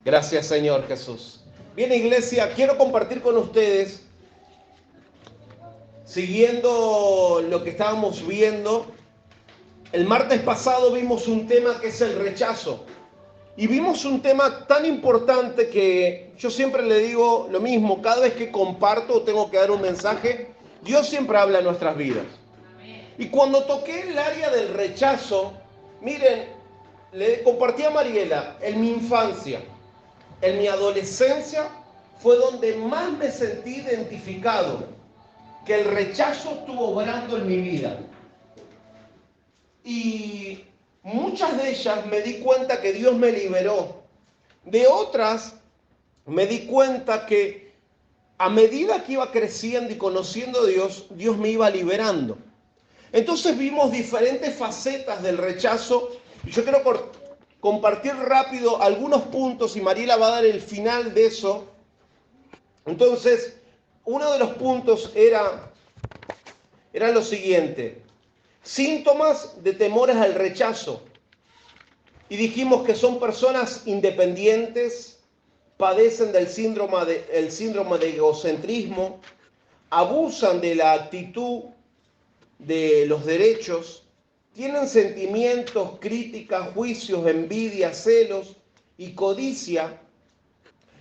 Gracias, Señor Jesús. Bien, iglesia, quiero compartir con ustedes, siguiendo lo que estábamos viendo. El martes pasado vimos un tema que es el rechazo. Y vimos un tema tan importante que yo siempre le digo lo mismo, cada vez que comparto o tengo que dar un mensaje, Dios siempre habla en nuestras vidas. Y cuando toqué el área del rechazo, miren, le compartí a Mariela, en mi infancia, en mi adolescencia, fue donde más me sentí identificado, que el rechazo estuvo obrando en mi vida. Y muchas de ellas me di cuenta que Dios me liberó. De otras me di cuenta que a medida que iba creciendo y conociendo a Dios, Dios me iba liberando. Entonces vimos diferentes facetas del rechazo y yo quiero compartir rápido algunos puntos y Mariela va a dar el final de eso. Entonces, uno de los puntos era lo siguiente: síntomas de temores al rechazo. Y dijimos que son personas independientes, padecen del síndrome de egocentrismo, abusan de la actitud de los derechos, tienen sentimientos, críticas, juicios, envidia, celos y codicia,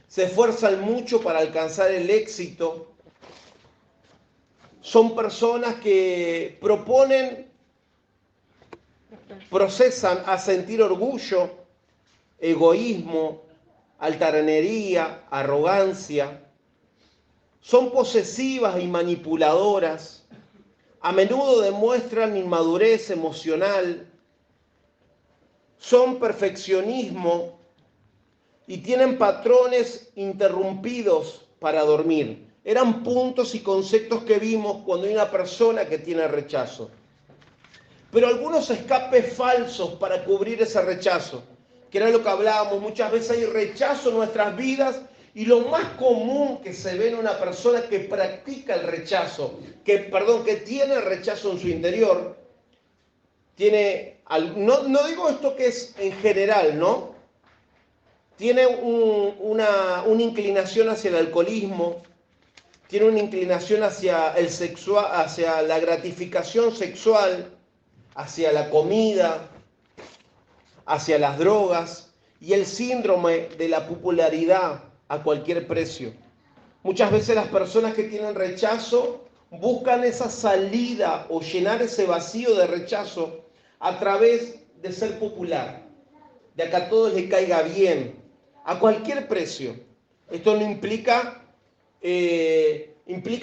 se esfuerzan mucho para alcanzar el éxito. Son personas que procesan a sentir orgullo, egoísmo, altanería, arrogancia. Son posesivas y manipuladoras. A menudo demuestran inmadurez emocional. Son perfeccionismo y tienen patrones interrumpidos para dormir. Eran puntos y conceptos que vimos cuando hay una persona que tiene rechazo. Pero algunos escapes falsos para cubrir ese rechazo, que era lo que hablábamos. Muchas veces hay rechazo en nuestras vidas y lo más común que se ve en una persona que practica el rechazo, que tiene el rechazo en su interior, no digo esto que es en general, ¿no? Tiene una inclinación hacia el alcoholismo, tiene una inclinación hacia hacia la gratificación sexual, hacia la comida, hacia las drogas y el síndrome de la popularidad a cualquier precio. Muchas veces las personas que tienen rechazo buscan esa salida o llenar ese vacío de rechazo a través de ser popular, de que a todos les caiga bien, a cualquier precio. Esto no implica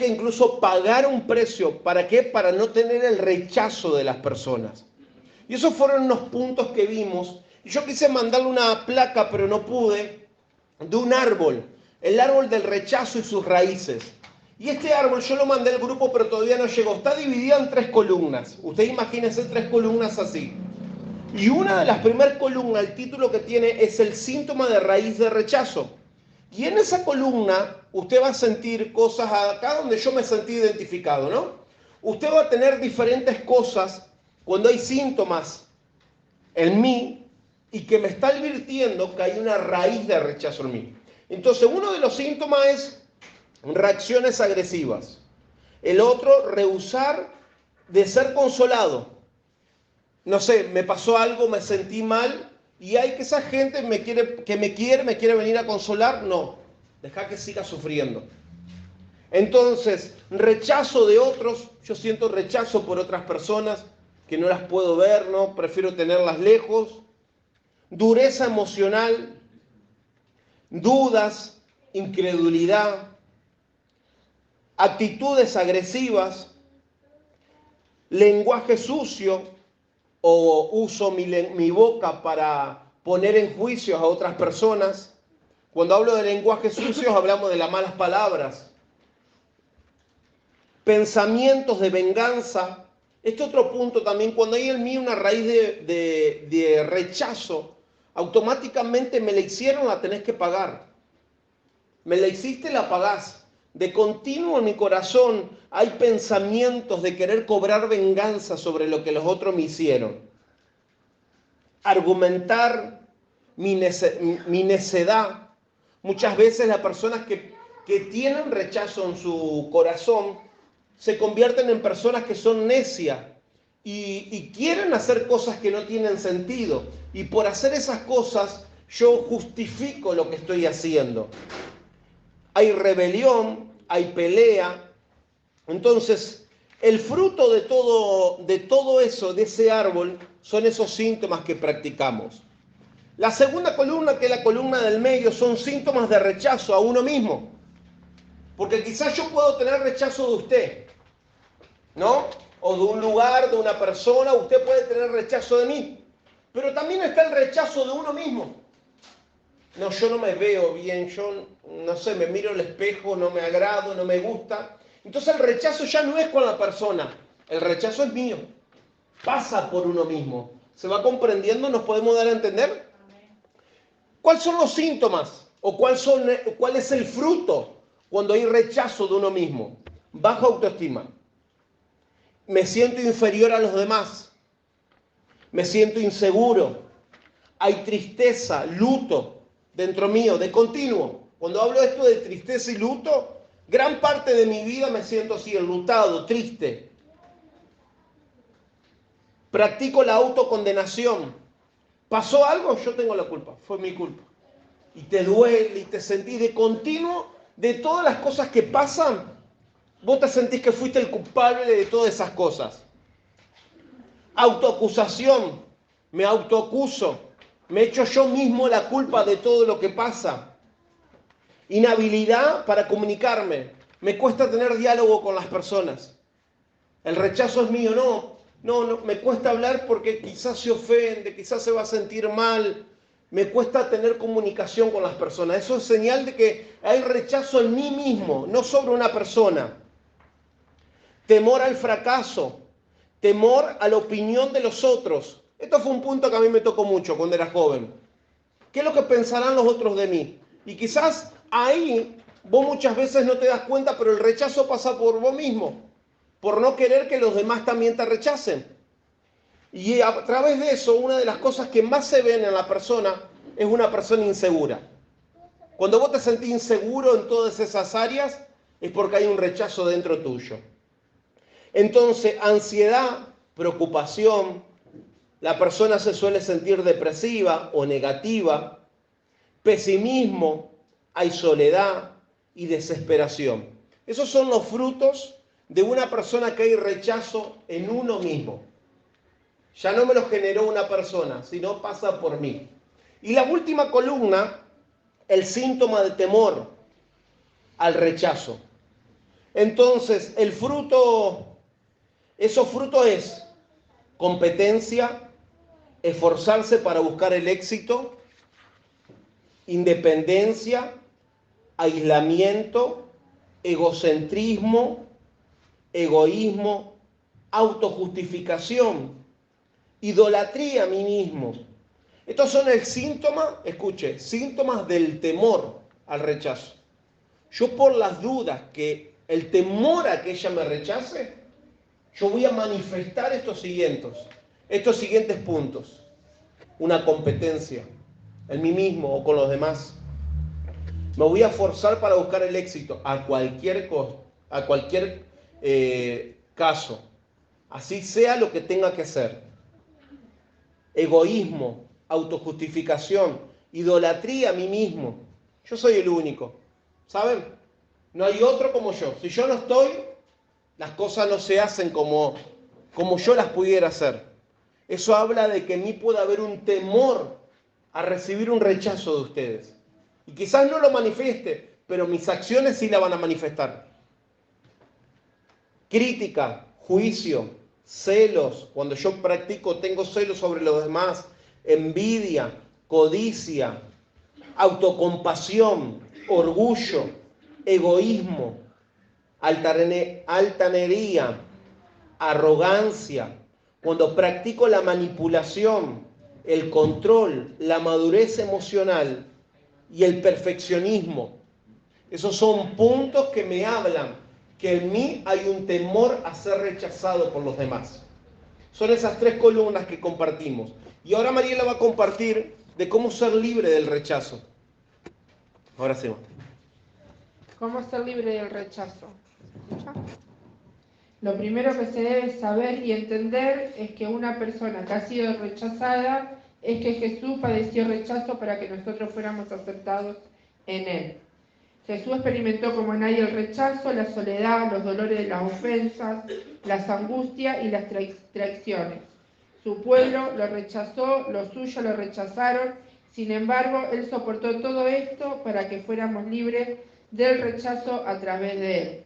incluso pagar un precio. ¿Para qué? Para no tener el rechazo de las personas. Y esos fueron unos puntos que vimos. Y yo quise mandarle una placa, pero no pude, de un árbol. El árbol del rechazo y sus raíces. Y este árbol yo lo mandé al grupo, pero todavía no llegó. Está dividido en 3 columnas. Usted imagínese 3 columnas así. Y una de las primeras columnas, el título que tiene es el síntoma de raíz de rechazo. Y en esa columna usted va a sentir cosas acá donde yo me sentí identificado, ¿no? Usted va a tener diferentes cosas cuando hay síntomas en mí y que me está advirtiendo que hay una raíz de rechazo en mí. Entonces, uno de los síntomas es reacciones agresivas. El otro, rehusar de ser consolado. No sé, me pasó algo, me sentí mal y hay que esa gente me quiere venir a consolar. No, deja que siga sufriendo. Entonces, rechazo de otros. Yo siento rechazo por otras personas que no las puedo ver, ¿no? Prefiero tenerlas lejos. Dureza emocional, dudas, incredulidad, actitudes agresivas, lenguaje sucio, o uso mi boca para poner en juicio a otras personas. Cuando hablo de lenguaje sucio, hablamos de las malas palabras. Pensamientos de venganza. Este otro punto también, cuando hay en mí una raíz de rechazo, automáticamente me la hicieron, la tenés que pagar. Me la hiciste, la pagás. De continuo en mi corazón hay pensamientos de querer cobrar venganza sobre lo que los otros me hicieron. Argumentar mi necedad Muchas veces las personas que tienen rechazo en su corazón se convierten en personas que son necias y quieren hacer cosas que no tienen sentido. Y por hacer esas cosas yo justifico lo que estoy haciendo. Hay rebelión, hay pelea. Entonces, el fruto de todo eso, de ese árbol, son esos síntomas que practicamos. La segunda columna, que es la columna del medio, son síntomas de rechazo a uno mismo. Porque quizás yo puedo tener rechazo de usted, ¿no? O de un lugar, de una persona, usted puede tener rechazo de mí. Pero también está el rechazo de uno mismo. No, yo no me veo bien, yo no sé, me miro al espejo, no me agrado, no me gusta. Entonces el rechazo ya no es con la persona, el rechazo es mío. Pasa por uno mismo. ¿Se va comprendiendo? ¿Nos podemos dar a entender? ¿Cuáles son los síntomas? ¿O cuál es el fruto cuando hay rechazo de uno mismo? Baja autoestima. Me siento inferior a los demás. Me siento inseguro. Hay tristeza, luto dentro mío, de continuo. Cuando hablo de esto de tristeza y luto, gran parte de mi vida me siento así, enlutado, triste. Practico la autocondenación. ¿Pasó algo? Yo tengo la culpa, fue mi culpa. Y te duele y te sentís de continuo, de todas las cosas que pasan, vos te sentís que fuiste el culpable de todas esas cosas. Autoacusación, me autoacuso, me echo yo mismo la culpa de todo lo que pasa. Inhabilidad para comunicarme, me cuesta tener diálogo con las personas. El rechazo es mío, no, me cuesta hablar porque quizás se ofende, quizás se va a sentir mal. Me cuesta tener comunicación con las personas. Eso es señal de que hay rechazo en mí mismo, no sobre una persona. Temor al fracaso, temor a la opinión de los otros. Esto fue un punto que a mí me tocó mucho cuando era joven. ¿Qué es lo que pensarán los otros de mí? Y quizás ahí vos muchas veces no te das cuenta, pero el rechazo pasa por vos mismo, por no querer que los demás también te rechacen. Y a través de eso, una de las cosas que más se ven en la persona es una persona insegura. Cuando vos te sentís inseguro en todas esas áreas, es porque hay un rechazo dentro tuyo. Entonces, ansiedad, preocupación, la persona se suele sentir depresiva o negativa, pesimismo, hay soledad y desesperación. Esos son los frutos de una persona que hay rechazo en uno mismo. Ya no me lo generó una persona, sino pasa por mí. Y la última columna, el síntoma de temor al rechazo. Entonces, el fruto, esos frutos es competencia, esforzarse para buscar el éxito, independencia, aislamiento, egocentrismo, egoísmo, autojustificación, idolatría a mí mismo. Estos son el síntoma, escuche, síntomas del temor al rechazo. Yo por las dudas que el temor a que ella me rechace, yo voy a manifestar estos siguientes puntos. Una competencia en mí mismo o con los demás. Me voy a forzar para buscar el éxito a cualquier caso. Así sea lo que tenga que ser. Egoísmo, autojustificación, idolatría a mí mismo. Yo soy el único. ¿Saben? No hay otro como yo. Si yo no estoy, las cosas no se hacen como yo las pudiera hacer. Eso habla de que en mí puede haber un temor a recibir un rechazo de ustedes. Y quizás no lo manifieste, pero mis acciones sí la van a manifestar. Crítica, juicio, celos. Cuando yo practico, tengo celos sobre los demás. Envidia, codicia, autocompasión, orgullo, egoísmo, altanería, arrogancia. Cuando practico la manipulación, el control, la madurez emocional y el perfeccionismo. Esos son puntos que me hablan que en mí hay un temor a ser rechazado por los demás. Son esas tres columnas que compartimos. Y ahora Mariela va a compartir de cómo ser libre del rechazo. Ahora sí. ¿Cómo ser libre del rechazo? ¿Se escucha? Lo primero que se debe saber y entender es que una persona que ha sido rechazada es que Jesús padeció rechazo para que nosotros fuéramos aceptados en Él. Jesús experimentó como nadie el rechazo, la soledad, los dolores de las ofensas, las angustias y las traiciones. Su pueblo lo rechazó, los suyos lo rechazaron, sin embargo, Él soportó todo esto para que fuéramos libres del rechazo a través de Él.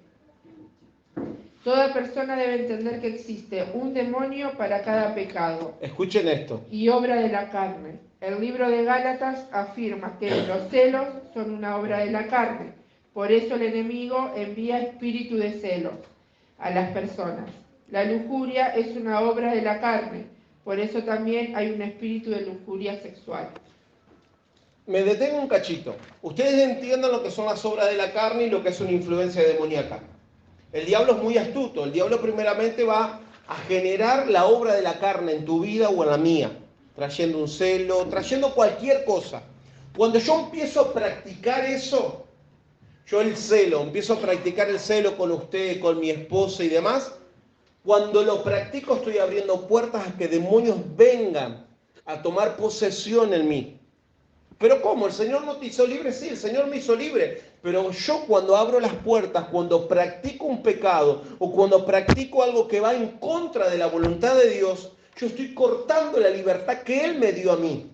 Toda persona debe entender que existe un demonio para cada pecado. Escuchen esto. Y obra de la carne. El libro de Gálatas afirma que los celos son una obra de la carne. Por eso el enemigo envía espíritu de celos a las personas. La lujuria es una obra de la carne. Por eso también hay un espíritu de lujuria sexual. Me detengo un cachito. Ustedes entiendan lo que son las obras de la carne y lo que es una influencia demoníaca. El diablo es muy astuto. El diablo primeramente va a generar la obra de la carne en tu vida o en la mía, trayendo un celo, trayendo cualquier cosa. Cuando yo empiezo a practicar eso, empiezo a practicar el celo con usted, con mi esposa y demás, cuando lo practico estoy abriendo puertas a que demonios vengan a tomar posesión en mí. Pero ¿cómo? ¿El Señor no te hizo libre? Sí, el Señor me hizo libre. Pero yo cuando abro las puertas, cuando practico un pecado o cuando practico algo que va en contra de la voluntad de Dios, yo estoy cortando la libertad que Él me dio a mí.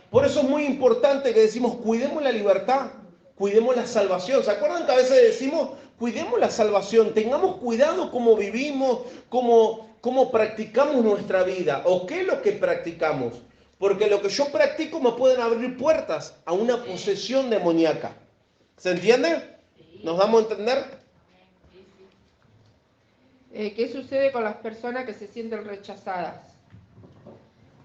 Por eso es muy importante que decimos, cuidemos la libertad, cuidemos la salvación. ¿Se acuerdan que a veces decimos, cuidemos la salvación, tengamos cuidado cómo vivimos, cómo practicamos nuestra vida o qué es lo que practicamos? Porque lo que yo practico me pueden abrir puertas a una posesión demoníaca. ¿Se entiende? ¿Nos damos a entender? ¿Qué sucede con las personas que se sienten rechazadas?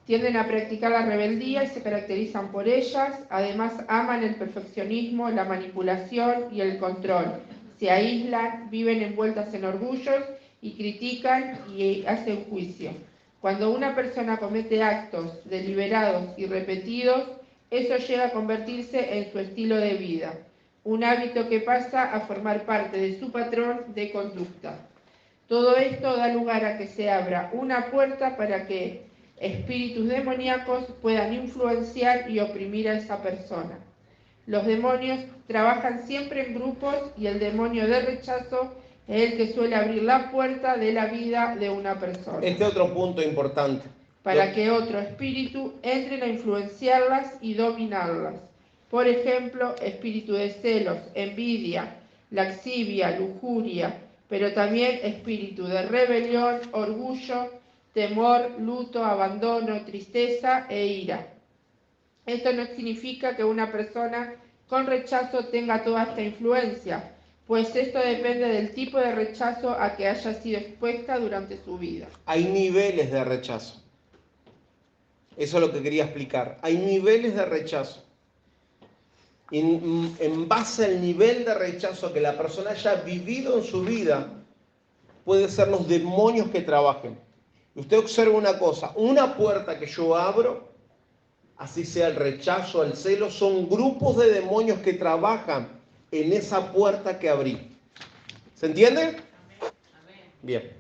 Tienden a practicar la rebeldía y se caracterizan por ellas. Además, aman el perfeccionismo, la manipulación y el control. Se aíslan, viven envueltas en orgullos y critican y hacen juicio. Cuando una persona comete actos deliberados y repetidos, eso llega a convertirse en su estilo de vida, un hábito que pasa a formar parte de su patrón de conducta. Todo esto da lugar a que se abra una puerta para que espíritus demoníacos puedan influenciar y oprimir a esa persona. Los demonios trabajan siempre en grupos y el demonio de rechazo es el que suele abrir la puerta de la vida de una persona. Este otro punto importante. Para que otro espíritu entre a influenciarlas y dominarlas. Por ejemplo, espíritu de celos, envidia, laxivia, lujuria, pero también espíritu de rebelión, orgullo, temor, luto, abandono, tristeza e ira. Esto no significa que una persona con rechazo tenga toda esta influencia, pues esto depende del tipo de rechazo a que haya sido expuesta durante su vida. Hay niveles de rechazo. Eso es lo que quería explicar. Hay niveles de rechazo. En base al nivel de rechazo que la persona haya vivido en su vida, puede ser los demonios que trabajen. Usted observa una cosa, una puerta que yo abro, así sea el rechazo, el celo, son grupos de demonios que trabajan en esa puerta que abrí. ¿Se entiende? Bien.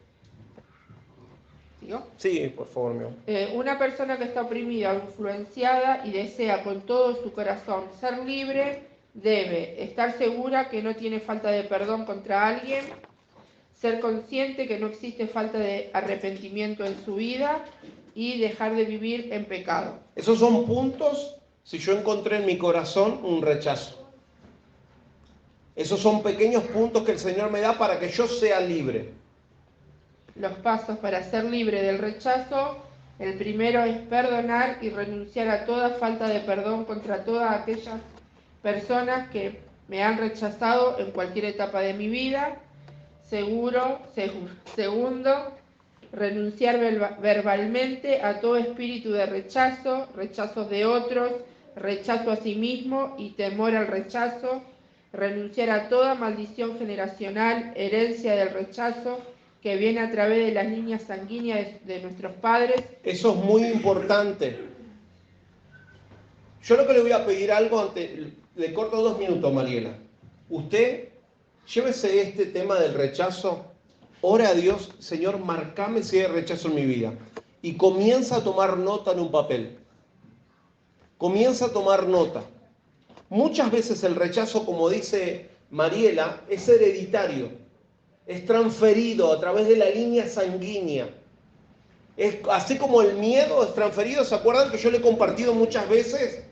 ¿Digo? Sí, por favor, mi amor. Una persona que está oprimida o influenciada y desea con todo su corazón ser libre, debe estar segura que no tiene falta de perdón contra alguien, ser consciente que no existe falta de arrepentimiento en su vida y dejar de vivir en pecado. Esos son puntos si yo encontré en mi corazón un rechazo. Esos son pequeños puntos que el Señor me da para que yo sea libre. Los pasos para ser libre del rechazo: el primero es perdonar y renunciar a toda falta de perdón contra todas aquellas personas que me han rechazado en cualquier etapa de mi vida. Segundo, renunciar verbalmente a todo espíritu de rechazo, rechazos de otros, rechazo a sí mismo y temor al rechazo. Renunciar a toda maldición generacional, herencia del rechazo, que viene a través de las líneas sanguíneas de nuestros padres. Eso es muy importante. Yo lo que le voy a pedir algo le corto 2 minutos, Mariela. Usted, llévese este tema del rechazo, ora a Dios, Señor, marcame si hay rechazo en mi vida. Y comienza a tomar nota en un papel. Comienza a tomar nota. Muchas veces el rechazo, como dice Mariela, es hereditario. Es transferido a través de la línea sanguínea. Es así como el miedo es transferido. ¿Se acuerdan que yo le he compartido muchas veces?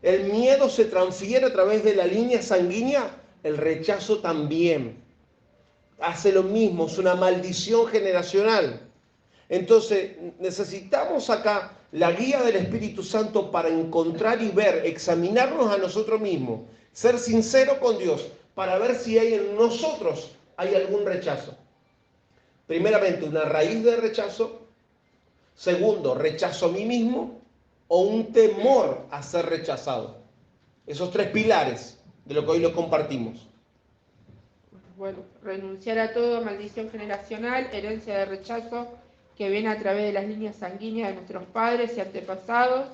El miedo se transfiere a través de la línea sanguínea. El rechazo también. Hace lo mismo. Es una maldición generacional. Entonces, necesitamos acá la guía del Espíritu Santo para encontrar y ver, examinarnos a nosotros mismos, ser sincero con Dios, para ver si hay en nosotros hay algún rechazo. Primeramente, una raíz de rechazo. Segundo, rechazo a mí mismo o un temor a ser rechazado. Esos 3 pilares de lo que hoy lo compartimos. Bueno, renunciar a todo, maldición generacional, herencia de rechazo que viene a través de las líneas sanguíneas de nuestros padres y antepasados,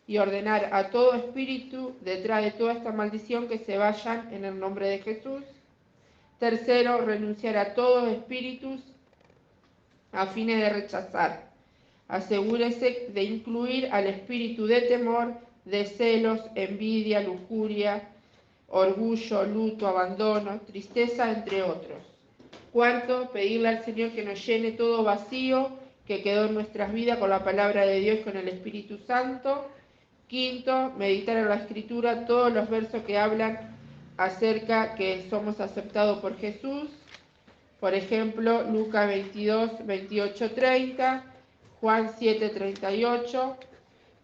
y ordenar a todo espíritu detrás de toda esta maldición que se vayan en el nombre de Jesús. Tercero, renunciar a todos espíritus a fines de rechazar. Asegúrese de incluir al espíritu de temor, de celos, envidia, lujuria, orgullo, luto, abandono, tristeza, entre otros. Cuarto, pedirle al Señor que nos llene todo vacío que quedó en nuestras vidas con la palabra de Dios y con el Espíritu Santo. Quinto, meditar en la Escritura todos los versos que hablan acerca que somos aceptados por Jesús. Por ejemplo, Lucas 22, 28, 30, Juan 7, 38.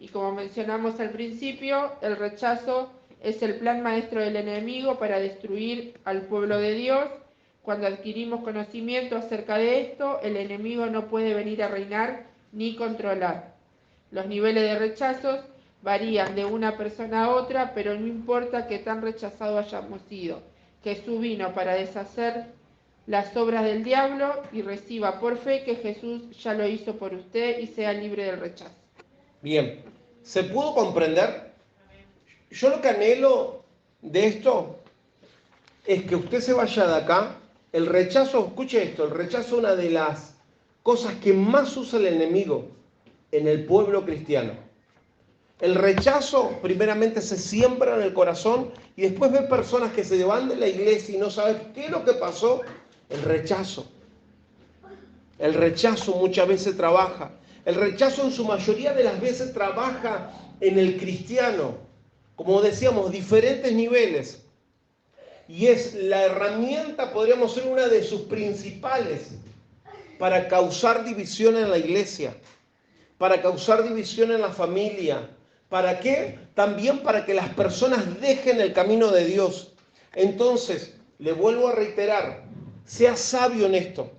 Y como mencionamos al principio, el rechazo es el plan maestro del enemigo para destruir al pueblo de Dios. Cuando adquirimos conocimiento acerca de esto, el enemigo no puede venir a reinar ni controlar. Los niveles de rechazos varían de una persona a otra, pero no importa qué tan rechazado hayamos sido. Jesús vino para deshacer las obras del diablo y reciba por fe que Jesús ya lo hizo por usted y sea libre del rechazo. Bien, ¿se pudo comprender? Yo lo que anhelo de esto es que usted se vaya de acá. El rechazo, escuche esto, el rechazo es una de las cosas que más usa el enemigo en el pueblo cristiano. El rechazo primeramente se siembra en el corazón y después ve personas que se van de la iglesia y no saben qué es lo que pasó. El rechazo. El rechazo muchas veces trabaja. El rechazo en su mayoría de las veces trabaja en el cristiano. Como decíamos, diferentes niveles. Y es la herramienta, podríamos ser una de sus principales, para causar división en la iglesia, para causar división en la familia. ¿Para qué? También para que las personas dejen el camino de Dios. Entonces, le vuelvo a reiterar, sea sabio en esto,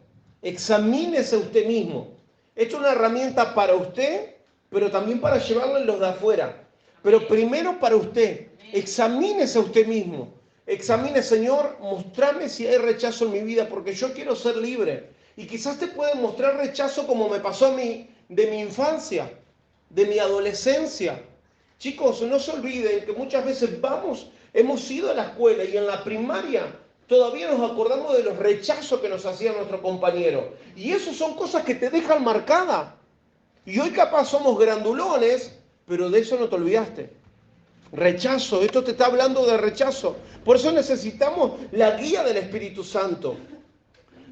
examínese usted mismo. Esto es una herramienta para usted, pero también para llevarla a los de afuera. Pero primero para usted, examínese a usted mismo. Examine, Señor, mostrame si hay rechazo en mi vida, porque yo quiero ser libre. Y quizás te puede mostrar rechazo como me pasó a mí de mi infancia, de mi adolescencia. Chicos, no se olviden que muchas veces hemos ido a la escuela y en la primaria todavía nos acordamos de los rechazos que nos hacía nuestro compañero. Y eso son cosas que te dejan marcada. Y hoy capaz somos grandulones, pero de eso no te olvidaste. Rechazo, esto te está hablando de rechazo. Por eso necesitamos la guía del Espíritu Santo.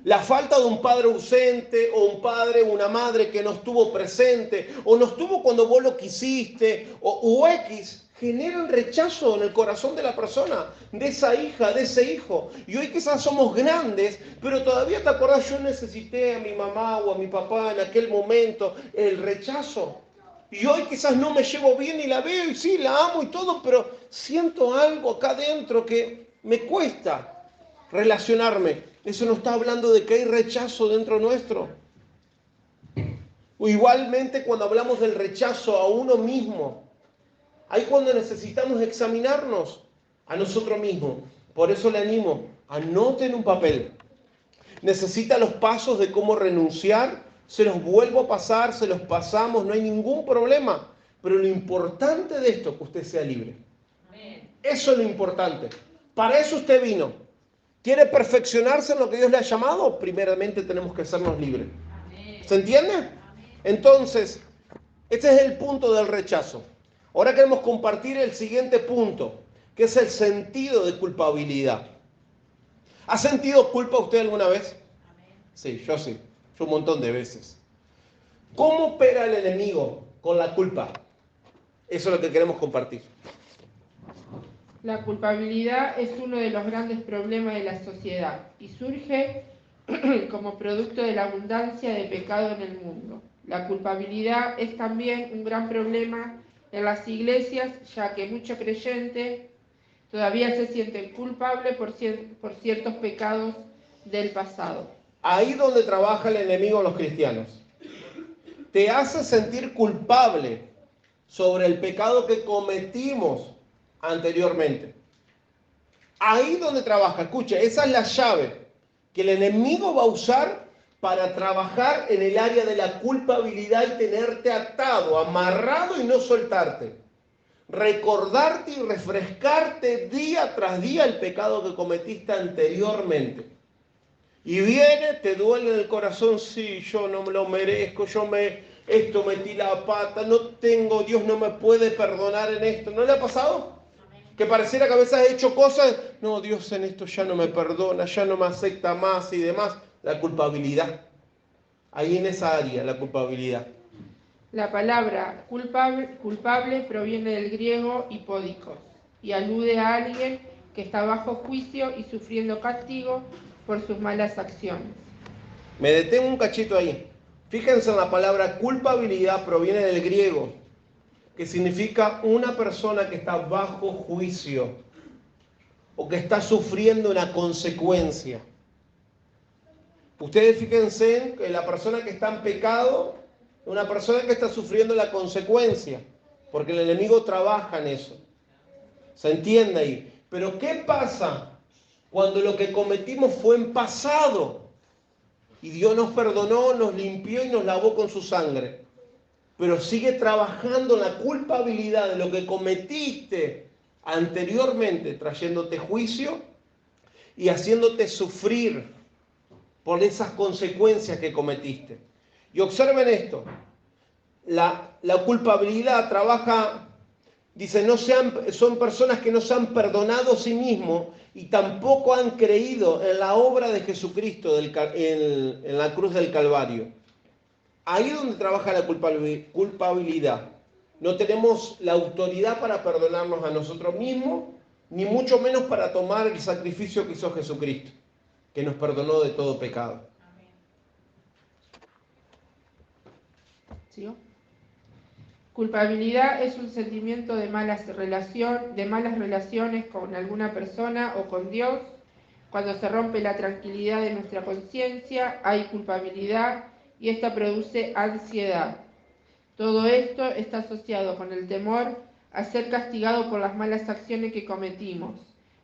La falta de un padre ausente o un padre o una madre que no estuvo presente o no estuvo cuando vos lo quisiste o X generan rechazo en el corazón de la persona, de esa hija, de ese hijo. Y hoy quizás somos grandes, pero todavía te acordás, yo necesité a mi mamá o a mi papá en aquel momento, el rechazo. Y hoy quizás no me llevo bien y la veo y sí, la amo y todo, pero siento algo acá dentro que me cuesta relacionarme. Eso no está hablando de que hay rechazo dentro nuestro. O igualmente cuando hablamos del rechazo a uno mismo, ahí cuando necesitamos examinarnos a nosotros mismos. Por eso le animo, anote en un papel. Necesita los pasos de cómo renunciar. Se los vuelvo a pasar, se los pasamos, no hay ningún problema. Pero lo importante de esto es que usted sea libre. Amén. Eso es lo importante. Para eso usted vino. ¿Quiere perfeccionarse en lo que Dios le ha llamado? Primeramente tenemos que hacernos libres. ¿Se entiende? Entonces, este es el punto del rechazo. Ahora queremos compartir el siguiente punto, que es el sentido de culpabilidad. ¿Ha sentido culpa usted alguna vez? Sí, yo sí. Yo un montón de veces. ¿Cómo opera el enemigo con la culpa? Eso es lo que queremos compartir. La culpabilidad es uno de los grandes problemas de la sociedad y surge como producto de la abundancia de pecado en el mundo. La culpabilidad es también un gran problema en las iglesias, ya que muchos creyentes todavía se sienten culpables por ciertos pecados del pasado. Ahí donde trabaja el enemigo en los cristianos. Te hace sentir culpable sobre el pecado que cometimos anteriormente. Ahí donde trabaja, escucha, esa es la llave que el enemigo va a usar para trabajar en el área de la culpabilidad y tenerte atado, amarrado y no soltarte. Recordarte y refrescarte día tras día el pecado que cometiste anteriormente. Y viene, te duele en el corazón, sí, yo no me lo merezco, esto metí la pata, no tengo, Dios no me puede perdonar en esto. ¿No le ha pasado? Que pareciera que a veces has hecho cosas, no, Dios en esto ya no me perdona, ya no me acepta más y demás. La culpabilidad. Ahí en esa área, la culpabilidad. La palabra culpable proviene del griego hipódicos y alude a alguien que está bajo juicio y sufriendo castigo por sus malas acciones. Me detengo un cachito ahí. Fíjense en la palabra culpabilidad, proviene del griego, que significa una persona que está bajo juicio o que está sufriendo una consecuencia. Ustedes fíjense que la persona que está en pecado es una persona que está sufriendo la consecuencia, porque el enemigo trabaja en eso. ¿Se entiende ahí? Pero ¿qué pasa cuando lo que cometimos fue en pasado? Y Dios nos perdonó, nos limpió y nos lavó con su sangre. Pero sigue trabajando en la culpabilidad de lo que cometiste anteriormente, trayéndote juicio y haciéndote sufrir por esas consecuencias que cometiste. Y observen esto, la culpabilidad trabaja, dice, son personas que no se han perdonado a sí mismos y tampoco han creído en la obra de Jesucristo en la cruz del Calvario. Ahí es donde trabaja la culpabilidad. No tenemos la autoridad para perdonarnos a nosotros mismos, ni mucho menos para tomar el sacrificio que hizo Jesucristo, que nos perdonó de todo pecado. ¿Sí? Culpabilidad es un sentimiento de malas relaciones con alguna persona o con Dios. Cuando se rompe la tranquilidad de nuestra conciencia, hay culpabilidad y esta produce ansiedad. Todo esto está asociado con el temor a ser castigado por las malas acciones que cometimos,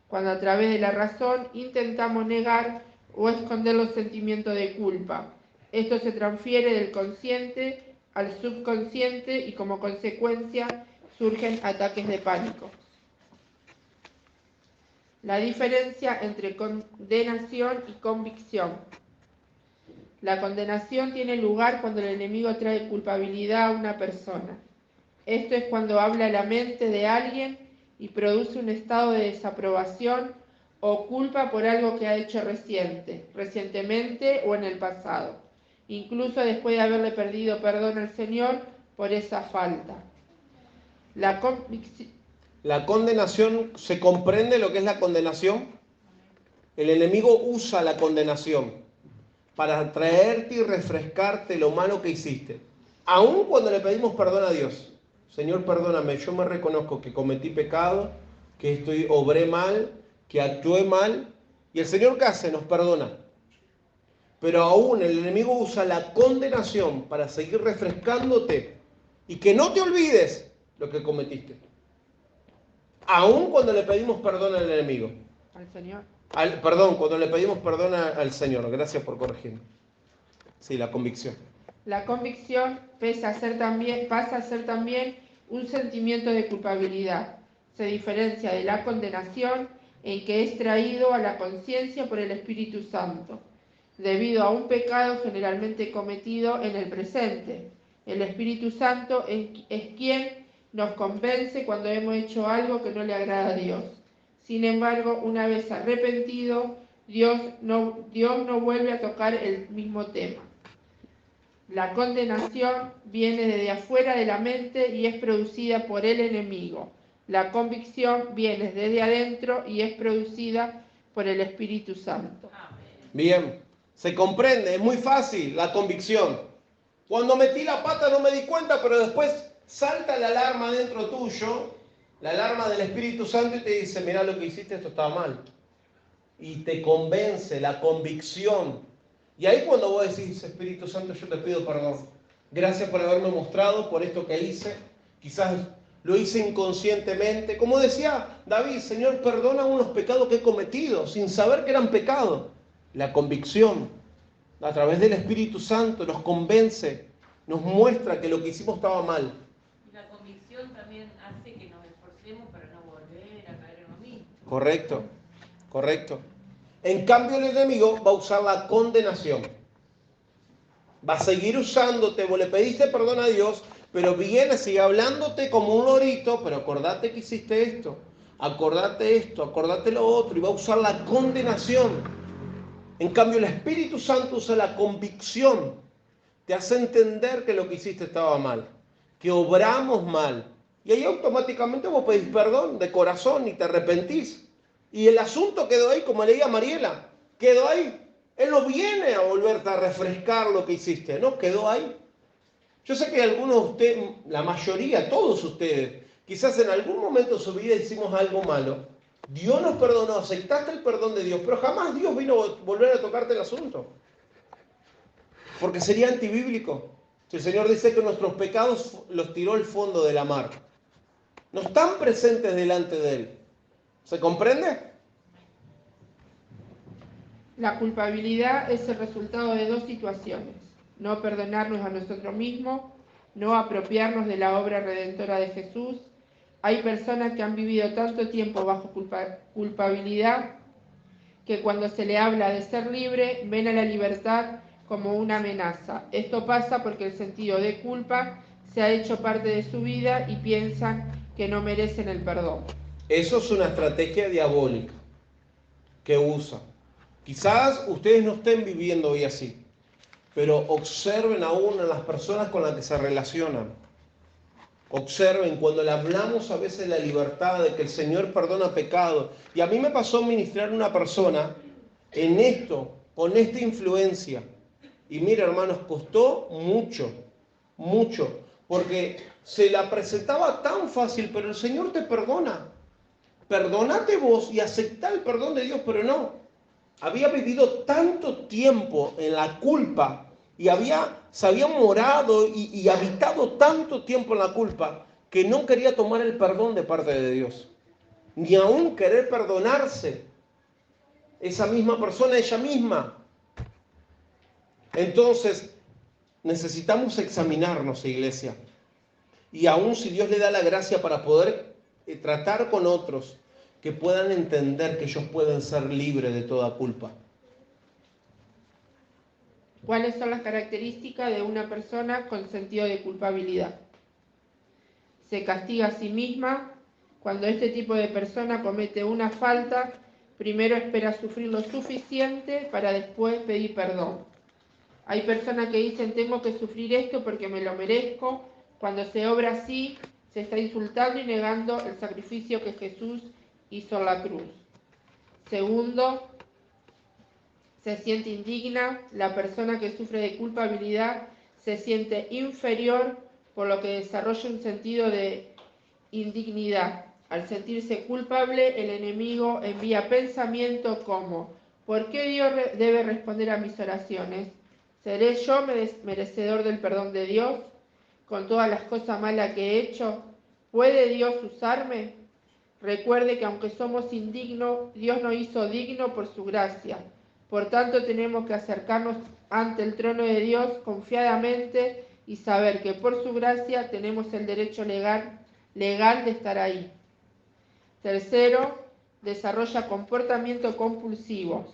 cuando a través de la razón intentamos negar o esconder los sentimientos de culpa. Esto se transfiere del consciente al subconsciente y como consecuencia surgen ataques de pánico. La diferencia entre condenación y convicción. La condenación tiene lugar cuando el enemigo trae culpabilidad a una persona. Esto es cuando habla la mente de alguien y produce un estado de desaprobación o culpa por algo que ha hecho recientemente o en el pasado, incluso después de haberle pedido perdón al Señor por esa falta. La condenación, ¿se comprende lo que es la condenación? El enemigo usa la condenación para traerte y refrescarte lo malo que hiciste. Aun cuando le pedimos perdón a Dios. Señor, perdóname, yo me reconozco que cometí pecado, que obré mal, que actué mal. Y el Señor, ¿qué hace? Nos perdona. Pero aún el enemigo usa la condenación para seguir refrescándote y que no te olvides lo que cometiste. Aún cuando le pedimos perdón al enemigo. Al Señor. Cuando le pedimos perdón al Señor. Gracias por corregirme. Sí, la convicción. La convicción pasa a ser también un sentimiento de culpabilidad. Se diferencia de la condenación en que es traído a la conciencia por el Espíritu Santo, debido a un pecado generalmente cometido en el presente. El Espíritu Santo es quien nos convence cuando hemos hecho algo que no le agrada a Dios. Sin embargo, una vez arrepentido, Dios no vuelve a tocar el mismo tema. La condenación viene desde afuera de la mente y es producida por el enemigo. La convicción viene desde adentro y es producida por el Espíritu Santo. Bien, se comprende, es muy fácil la convicción. Cuando metí la pata no me di cuenta, pero después salta la alarma dentro tuyo, la alarma del Espíritu Santo y te dice, mirá lo que hiciste, esto estaba mal. Y te convence, la convicción. Y ahí cuando vos decís, Espíritu Santo, yo te pido perdón. Gracias por haberme mostrado por esto que hice. Quizás lo hice inconscientemente. Como decía David, Señor, perdona unos pecados que he cometido sin saber que eran pecados. La convicción, a través del Espíritu Santo, nos convence, nos muestra que lo que hicimos estaba mal. Y la convicción también hace que nos esforcemos para no volver a caer en lo mismo. Correcto, correcto. En cambio, el enemigo va a usar la condenación. Va a seguir usándote, vos le pediste perdón a Dios, pero viene, sigue hablándote como un lorito, pero acordate que hiciste esto, acordate lo otro, y va a usar la condenación. En cambio, el Espíritu Santo usa la convicción, te hace entender que lo que hiciste estaba mal, que obramos mal, y ahí automáticamente vos pedís perdón de corazón y te arrepentís. Y el asunto quedó ahí, como leía Mariela, quedó ahí. Él no viene a volverte a refrescar lo que hiciste, no, quedó ahí. Yo sé que algunos de ustedes, la mayoría, todos ustedes, quizás en algún momento de su vida hicimos algo malo. Dios nos perdonó, aceptaste el perdón de Dios, pero jamás Dios vino a volver a tocarte el asunto. Porque sería antibíblico. Si el Señor dice que nuestros pecados los tiró al fondo de la mar, no están presentes delante de Él. ¿Se comprende? La culpabilidad es el resultado de dos situaciones: no perdonarnos a nosotros mismos, no apropiarnos de la obra redentora de Jesús. Hay personas que han vivido tanto tiempo bajo culpabilidad que cuando se le habla de ser libre, ven a la libertad como una amenaza. Esto pasa porque el sentido de culpa se ha hecho parte de su vida y piensan que no merecen el perdón. Eso es una estrategia diabólica que usa. Quizás ustedes no estén viviendo hoy así, pero observen aún a las personas con las que se relacionan. Observen, cuando le hablamos a veces de la libertad, de que el Señor perdona pecado. Y a mí me pasó ministrar a una persona en esto, con esta influencia. Y mira, hermanos, costó mucho, mucho, porque se la presentaba tan fácil, pero el Señor te perdona. Perdónate vos y aceptá el perdón de Dios, pero no. Había vivido tanto tiempo en la culpa y se había morado y habitado tanto tiempo en la culpa que no quería tomar el perdón de parte de Dios, ni aún querer perdonarse esa misma persona, ella misma. Entonces, necesitamos examinarnos, iglesia, y aún si Dios le da la gracia para poder tratar con otros, que puedan entender que ellos pueden ser libres de toda culpa. ¿Cuáles son las características de una persona con sentido de culpabilidad? Se castiga a sí misma. Cuando este tipo de persona comete una falta, primero espera sufrir lo suficiente para después pedir perdón. Hay personas que dicen, tengo que sufrir esto porque me lo merezco. Cuando se obra así, se está insultando y negando el sacrificio que Jesús hizo en la cruz. Segundo, se siente indigna. La persona que sufre de culpabilidad se siente inferior, por lo que desarrolla un sentido de indignidad. Al sentirse culpable, el enemigo envía pensamientos como: ¿por qué Dios debe responder a mis oraciones? ¿Seré yo merecedor del perdón de Dios? Con todas las cosas malas que he hecho, ¿puede Dios usarme? Recuerde que aunque somos indignos, Dios nos hizo dignos por su gracia. Por tanto, tenemos que acercarnos ante el trono de Dios confiadamente y saber que por su gracia tenemos el derecho legal de estar ahí. Tercero, desarrolla comportamientos compulsivos.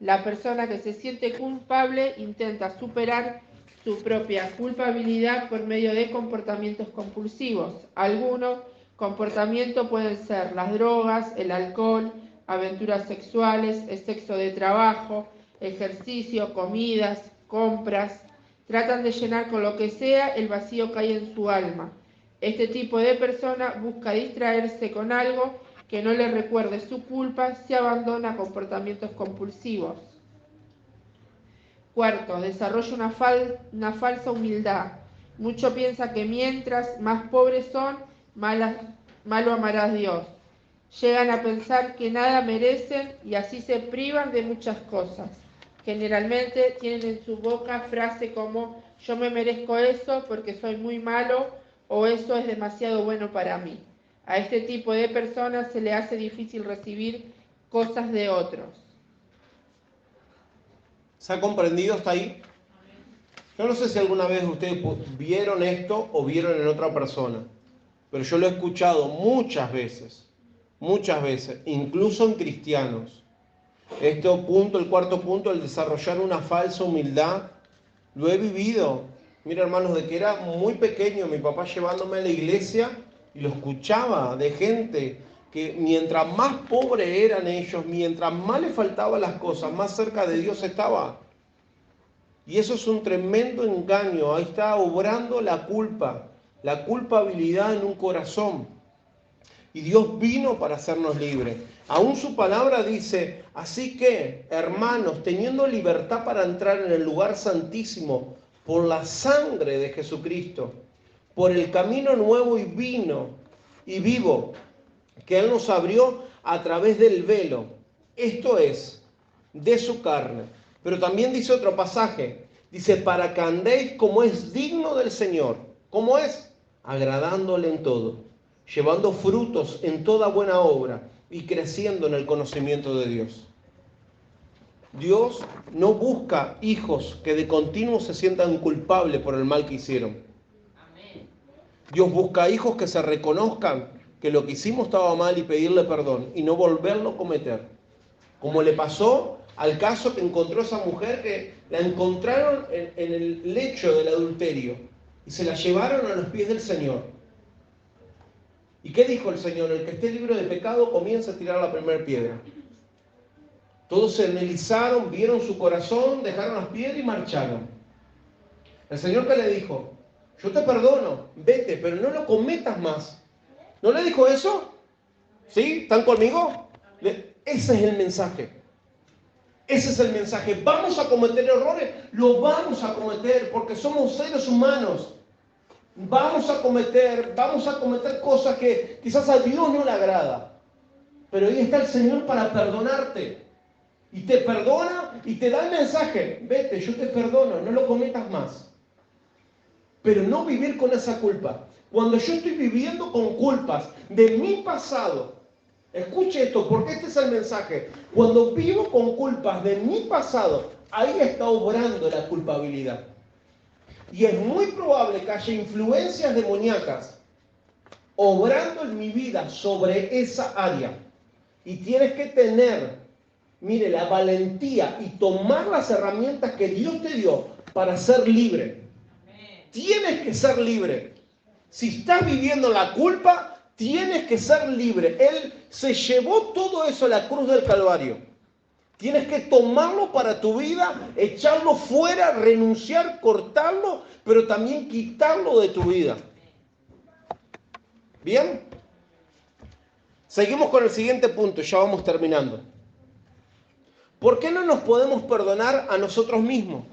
La persona que se siente culpable intenta superar su propia culpabilidad por medio de comportamientos compulsivos. Algunos comportamientos pueden ser las drogas, el alcohol, aventuras sexuales, el sexo de trabajo, ejercicio, comidas, compras. Tratan de llenar con lo que sea el vacío que hay en su alma. Este tipo de persona busca distraerse con algo que no le recuerde su culpa, se abandona a comportamientos compulsivos. Cuarto, desarrolla una falsa humildad. Muchos piensan que mientras más pobres son, malo amará a Dios. Llegan a pensar que nada merecen y así se privan de muchas cosas. Generalmente tienen en su boca frases como yo me merezco eso porque soy muy malo o eso es demasiado bueno para mí. A este tipo de personas se le hace difícil recibir cosas de otros. ¿Se ha comprendido hasta ahí? Yo no sé si alguna vez ustedes vieron esto o vieron en otra persona, pero yo lo he escuchado muchas veces, incluso en cristianos. Este punto, el cuarto punto, el desarrollar una falsa humildad, lo he vivido. Mira, hermanos, de que era muy pequeño, mi papá llevándome a la iglesia y lo escuchaba de gente que mientras más pobres eran ellos, mientras más les faltaban las cosas, más cerca de Dios estaba. Y eso es un tremendo engaño. Ahí está obrando la culpa, la culpabilidad en un corazón. Y Dios vino para hacernos libres. Aún su palabra dice, así que, hermanos, teniendo libertad para entrar en el lugar santísimo por la sangre de Jesucristo, por el camino nuevo y vivo que Él nos abrió a través del velo, esto es, de su carne. Pero también dice otro pasaje, dice, para que andéis como es digno del Señor. ¿Cómo es? Agradándole en todo, llevando frutos en toda buena obra y creciendo en el conocimiento de Dios. Dios no busca hijos que de continuo se sientan culpables por el mal que hicieron. Dios busca hijos que se reconozcan que lo que hicimos estaba mal y pedirle perdón y no volverlo a cometer. Como le pasó al caso que encontró esa mujer, que la encontraron en el lecho del adulterio y se la llevaron a los pies del Señor. ¿Y qué dijo el Señor? El que esté libre de pecado comienza a tirar la primera piedra. Todos se analizaron, vieron su corazón, dejaron las piedras y marcharon. El Señor, ¿qué le dijo? Yo te perdono, vete, pero no lo cometas más. ¿No le dijo eso? ¿Sí? ¿Están conmigo? Ese es el mensaje. Ese es el mensaje. ¿Vamos a cometer errores? Lo vamos a cometer porque somos seres humanos. Vamos a cometer cosas que quizás a Dios no le agrada. Pero ahí está el Señor para perdonarte. Y te perdona y te da el mensaje. Vete, yo te perdono, no lo cometas más. Pero no vivir con esa culpa. Cuando yo estoy viviendo con culpas de mi pasado, escuche esto, porque este es el mensaje. Cuando vivo con culpas de mi pasado, ahí está obrando la culpabilidad. Y es muy probable que haya influencias demoníacas obrando en mi vida sobre esa área. Y tienes que tener, mire, la valentía y tomar las herramientas que Dios te dio para ser libre. Tienes que ser libre. Si estás viviendo la culpa, tienes que ser libre. Él se llevó todo eso a la cruz del Calvario. Tienes que tomarlo para tu vida, echarlo fuera, renunciar, cortarlo, pero también quitarlo de tu vida. ¿Bien? Seguimos con el siguiente punto, ya vamos terminando. ¿Por qué no nos podemos perdonar a nosotros mismos?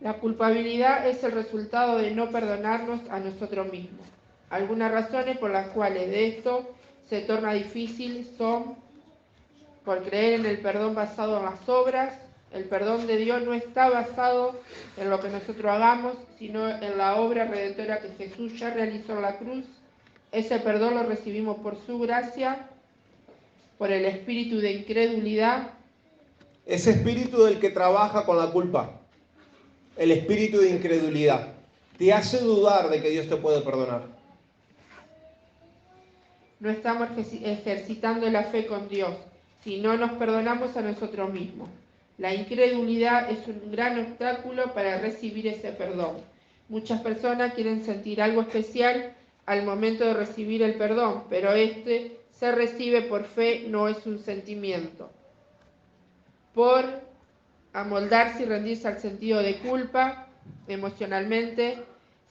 La culpabilidad es el resultado de no perdonarnos a nosotros mismos. Algunas razones por las cuales de esto se torna difícil son por creer en el perdón basado en las obras. El perdón de Dios no está basado en lo que nosotros hagamos, sino en la obra redentora que Jesús ya realizó en la cruz. Ese perdón lo recibimos por su gracia, por el espíritu de incredulidad. Ese espíritu del que trabaja con la culpa. El espíritu de incredulidad te hace dudar de que Dios te puede perdonar. no estamos ejercitando la fe con Dios, si no nos perdonamos a nosotros mismos. La incredulidad es un gran obstáculo para recibir ese perdón. Muchas personas quieren sentir algo especial al momento de recibir el perdón, pero este se recibe por fe, no es un sentimiento. Por amoldarse y rendirse al sentido de culpa, emocionalmente,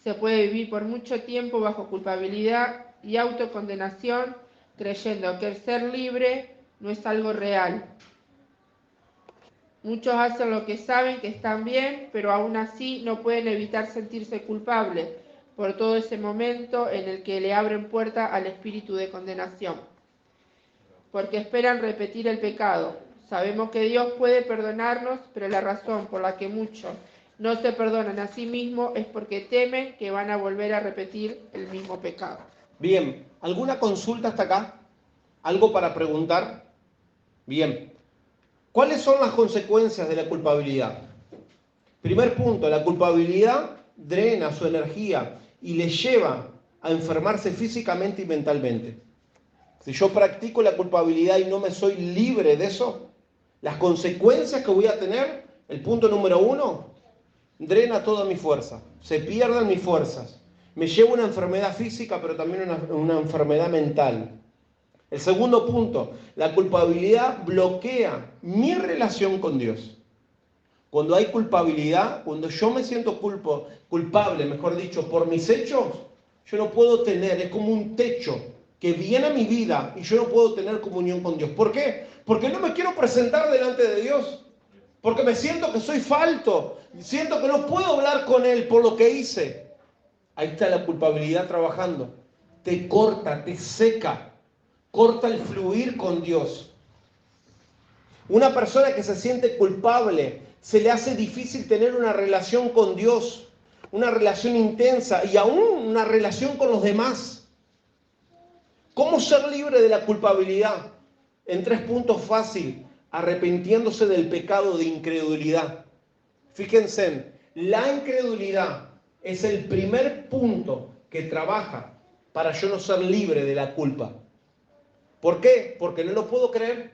se puede vivir por mucho tiempo bajo culpabilidad y autocondenación, creyendo que el ser libre no es algo real. Muchos hacen lo que saben que están bien, pero aún así no pueden evitar sentirse culpables por todo ese momento en el que le abren puerta al espíritu de condenación, porque esperan repetir el pecado. Sabemos que Dios puede perdonarnos, pero la razón por la que muchos no se perdonan a sí mismos es porque temen que van a volver a repetir el mismo pecado. Bien, ¿alguna consulta hasta acá? ¿Algo para preguntar? Bien. ¿Cuáles son las consecuencias de la culpabilidad? Primer punto, la culpabilidad drena su energía y le lleva a enfermarse físicamente y mentalmente. Si yo practico la culpabilidad y no me soy libre de eso, las consecuencias que voy a tener, el punto número 1, drena toda mi fuerza, se pierden mis fuerzas, me lleva una enfermedad física, pero también una enfermedad mental. El segundo punto, la culpabilidad bloquea mi relación con Dios. Cuando hay culpabilidad, cuando yo me siento culpable, mejor dicho, por mis hechos, yo no puedo tener, es como un techo que viene a mi vida y yo no puedo tener comunión con Dios. ¿Por qué? Porque no me quiero presentar delante de Dios. Porque me siento que soy falto, siento que no puedo hablar con Él por lo que hice. Ahí está la culpabilidad trabajando. Te corta, te seca. Corta el fluir con Dios. Una persona que se siente culpable, se le hace difícil tener una relación con Dios, una relación intensa y aún una relación con los demás. ¿Cómo ser libre de la culpabilidad? En 3 puntos fácil, arrepintiéndose del pecado de incredulidad. Fíjense, la incredulidad es el primer punto que trabaja para yo no ser libre de la culpa. ¿Por qué? Porque no lo puedo creer.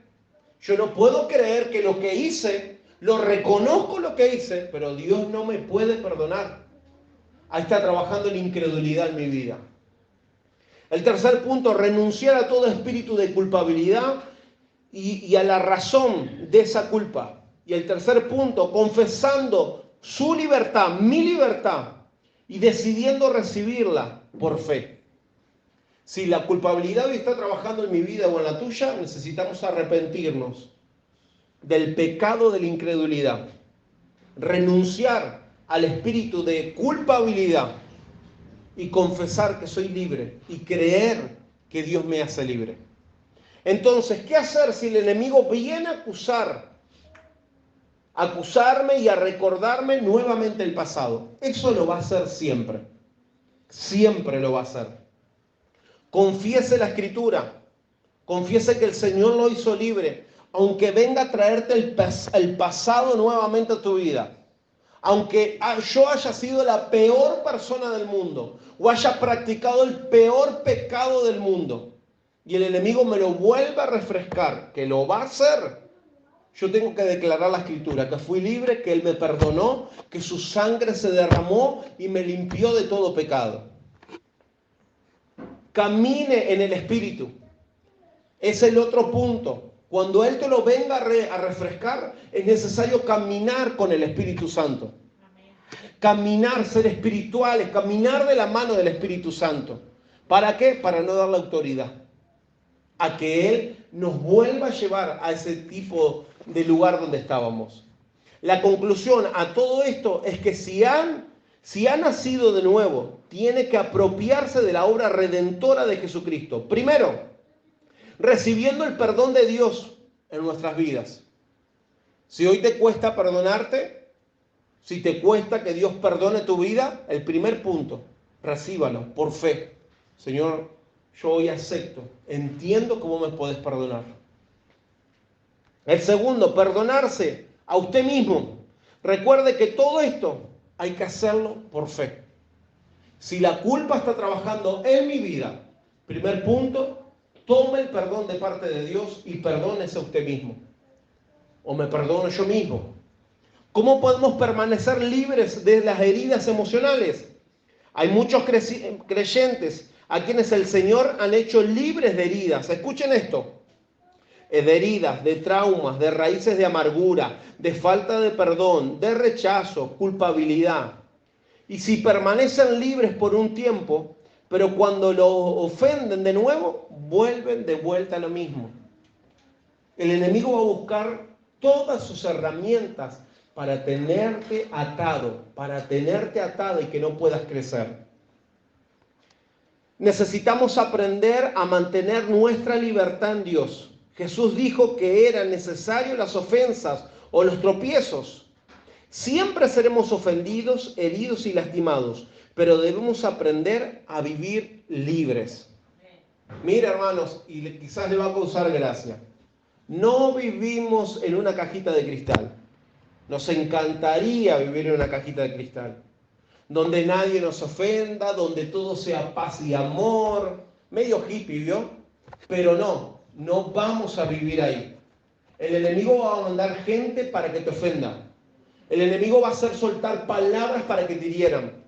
Yo no puedo creer que lo que hice, lo reconozco lo que hice, pero Dios no me puede perdonar. Ahí está trabajando la incredulidad en mi vida. El tercer punto, renunciar a todo espíritu de culpabilidad y a la razón de esa culpa. Y el tercer punto, confesando su libertad, mi libertad, y decidiendo recibirla por fe. Si la culpabilidad hoy está trabajando en mi vida o en la tuya, necesitamos arrepentirnos del pecado de la incredulidad. Renunciar al espíritu de culpabilidad y confesar que soy libre y creer que Dios me hace libre. Entonces, ¿qué hacer si el enemigo viene a acusarme y a recordarme nuevamente el pasado? Eso lo va a hacer siempre. Siempre lo va a hacer. Confiese la Escritura, confiese que el Señor lo hizo libre, aunque venga a traerte el pasado nuevamente a tu vida, aunque yo haya sido la peor persona del mundo o haya practicado el peor pecado del mundo y el enemigo me lo vuelva a refrescar, que lo va a hacer, yo tengo que declarar la Escritura, que fui libre, que Él me perdonó, que su sangre se derramó y me limpió de todo pecado. Camine en el Espíritu. Es el otro punto. Cuando Él te lo venga a refrescar, es necesario caminar con el Espíritu Santo. Caminar, ser espirituales, caminar de la mano del Espíritu Santo. ¿Para qué? Para no darle autoridad. A que Él nos vuelva a llevar a ese tipo de lugar donde estábamos. La conclusión a todo esto es que si ha nacido de nuevo, tiene que apropiarse de la obra redentora de Jesucristo. Primero, recibiendo el perdón de Dios en nuestras vidas. Si hoy te cuesta perdonarte, si te cuesta que Dios perdone tu vida, el primer punto, recíbalo por fe. Señor, yo hoy acepto, entiendo cómo me puedes perdonar. El segundo, perdonarse a usted mismo. Recuerde que todo esto hay que hacerlo por fe. Si la culpa está trabajando en mi vida, primer punto, tome el perdón de parte de Dios y perdónese a usted mismo. O me perdono yo mismo. ¿Cómo podemos permanecer libres de las heridas emocionales? Hay muchos creyentes a quienes el Señor han hecho libres de heridas. Escuchen esto. De heridas, de traumas, de raíces de amargura, de falta de perdón, de rechazo, culpabilidad. Y si permanecen libres por un tiempo, pero cuando lo ofenden de nuevo, vuelven de vuelta a lo mismo. El enemigo va a buscar todas sus herramientas para tenerte atado y que no puedas crecer. Necesitamos aprender a mantener nuestra libertad en Dios. Jesús dijo que eran necesarias las ofensas o los tropiezos. Siempre seremos ofendidos, heridos y lastimados, pero debemos aprender a vivir libres. Mira, hermanos, y quizás le va a causar gracia. No vivimos en una cajita de cristal. Nos encantaría vivir en una cajita de cristal, donde nadie nos ofenda, donde todo sea paz y amor, medio hippie, ¿vio? Pero no vamos a vivir ahí. El enemigo va a mandar gente para que te ofenda. El enemigo va a hacer soltar palabras para que te hirieran.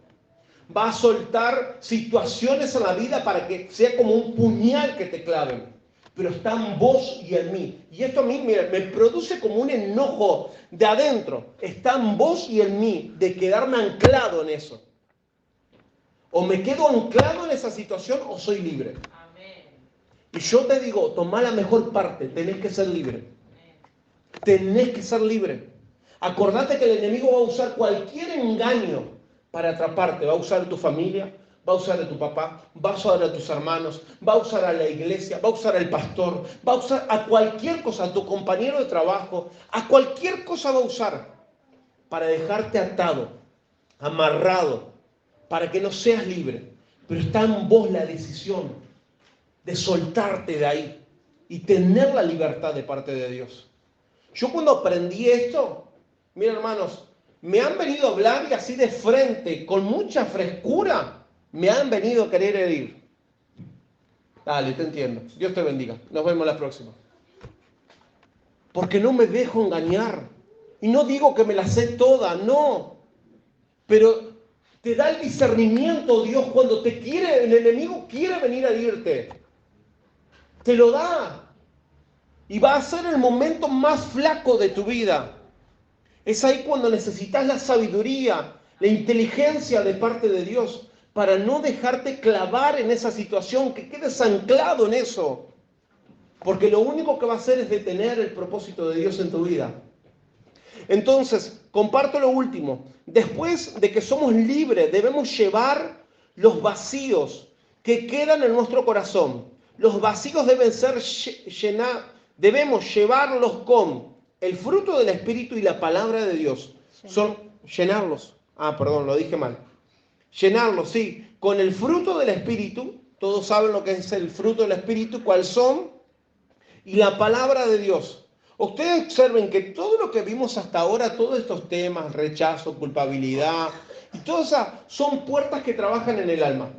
Va a soltar situaciones en la vida para que sea como un puñal que te claven. Pero está en vos y en mí. Y esto a mí me produce como un enojo de adentro. Está en vos y en mí de quedarme anclado en eso. O me quedo anclado en esa situación o soy libre. Amén. Y yo te digo, tomá la mejor parte, tenés que ser libre. Tenés que ser libre. Acordate que el enemigo va a usar cualquier engaño para atraparte. Va a usar a tu familia, va a usar a tu papá, va a usar a tus hermanos, va a usar a la iglesia, va a usar al pastor, va a usar a cualquier cosa, a tu compañero de trabajo, a cualquier cosa va a usar para dejarte atado, amarrado, para que no seas libre. Pero está en vos la decisión de soltarte de ahí y tener la libertad de parte de Dios. Yo cuando aprendí esto, mira hermanos, me han venido a hablar y así de frente, con mucha frescura, me han venido a querer herir. Dale, te entiendo. Dios te bendiga. Nos vemos la próxima. Porque no me dejo engañar. Y no digo que me la sé toda, no. Pero te da el discernimiento Dios cuando te quiere, el enemigo quiere venir a herirte. Te lo da. Y va a ser el momento más flaco de tu vida. Es ahí cuando necesitas la sabiduría, la inteligencia de parte de Dios para no dejarte clavar en esa situación, que quedes anclado en eso. Porque lo único que va a hacer es detener el propósito de Dios en tu vida. Entonces, comparto lo último. Después de que somos libres, debemos llevar los vacíos que quedan en nuestro corazón. Los vacíos deben ser llenados. Debemos llevarlos con el fruto del Espíritu y la palabra de Dios. Llenarlos. Perdón, lo dije mal. Llenarlos, sí. Con el fruto del Espíritu. Todos saben lo que es el fruto del Espíritu, cuáles son. Y la palabra de Dios. Ustedes observen que todo lo que vimos hasta ahora, todos estos temas, rechazo, culpabilidad, y todas esas son puertas que trabajan en el alma.